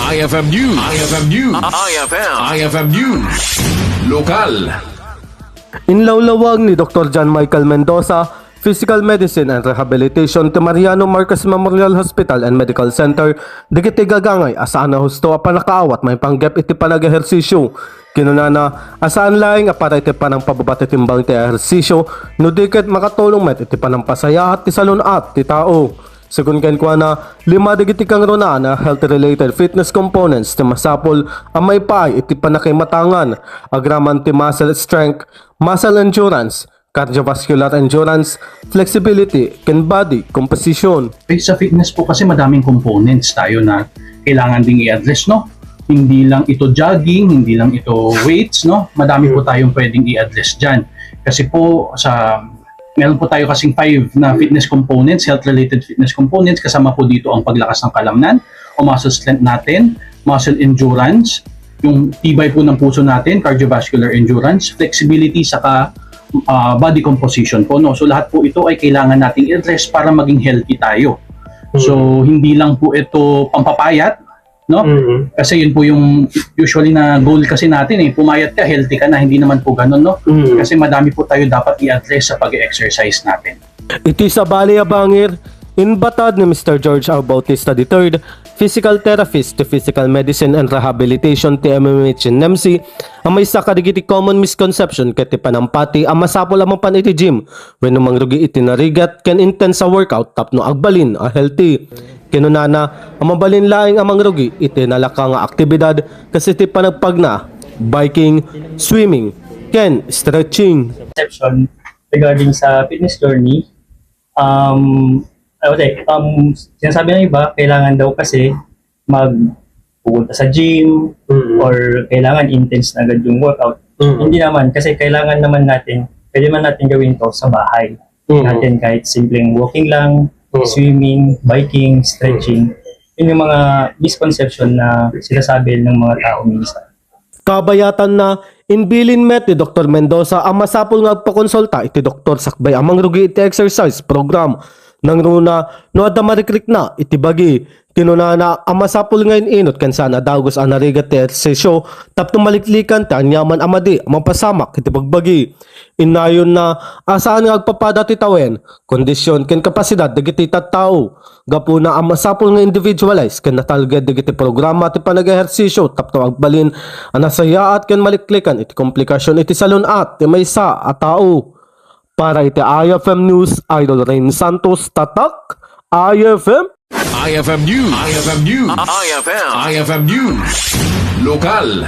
IFM News. IFM News. IFM News. Lokal. Inlawlawag ni Dr. John Michael Mendoza, Physical Medicine and Rehabilitation ti Mariano Marquez Memorial Hospital and Medical Center, digiti gagangay asaan na husto a panakaawat may panggap iti panag-ehersisyo. Kinunana asaan laing para iti panang pababat itimbang ti ehersisyo no diket makatulong met iti panang pasaya at ti salon at ti tao. Segun ken kuana, 5 digiti kang rona na health-related fitness components ti masapol ang may paay iti panakimatangan, agraman ti muscle strength, muscle endurance, cardiovascular endurance, flexibility, ken body composition. Sa fitness po kasi madaming components tayo na kailangan ding i-address, no? Hindi lang ito jogging, hindi lang ito weights, no? Madami po tayong pwedeng i-address dyan. Kasi po meron po tayo kasing 5 na fitness components, health-related fitness components. Kasama po dito ang paglakas ng kalamnan o muscle strength natin, muscle endurance, yung tibay po ng puso natin, cardiovascular endurance, flexibility, saka body composition po. No? So lahat po ito ay kailangan nating i-address para maging healthy tayo. So hindi lang po ito pampapayat, no? Kasi yun po yung usually na goal kasi natin pumayat ka, healthy ka na, hindi naman po ganun, no? Kasi madami po tayo dapat i-address sa pag-exercise natin. Iti sa Bali Abangir, inbatad ni Mr. George R. Bautista III, physical therapist to Physical Medicine and Rehabilitation ti MMH NMC, ang may sakadigiti common misconception kati panampati ang masapol amang pan iti gym when mangrugi iti narigat ken intense sa workout tapno agbalin a healthy. Kinunana, ang mabalin laing amang rugi iti nalaka nga aktibidad kasi ti panagpagna, biking, swimming, ken stretching. Perception regarding sa fitness journey, sinasabi ng iba, kailangan daw kasi magpupunta sa gym or kailangan intense na agad yung workout. Hindi naman, kasi kailangan naman natin, pwede man natin gawin to sa bahay. Natin kahit simpleng walking lang, swimming, biking, stretching. Yun yung mga misconception na sinasabi ng mga tao minsan. Kabayatan na inbilin met ni Dr. Mendoza ang masapol nga agpakonsulta iti Dr. Sakbay amang rugi iti exercise program nang runa no adda marikrik na iti bagi. Kinunana ang masapol ngayon inot kan sana dagos ang narigat ti ehersisyo tapno maliklikan ti anyaman amadi amang pasamak iti bagbagi. Inayon na asaan nga agpapada ti tawen kondisyon ken kapasidad dagiti tattao. Gapuna ang masapol nga individualize ken natalged dagiti programa ti panag-ehersisyo tapno agbalin ang nasayaat ken maliklikan iti komplikasyon iti salon at ti maysa a tao. Para iti IFM News, Idol Rain Santos, Tatak, IFM. IFM News. IFM News. IFM News. Lokal.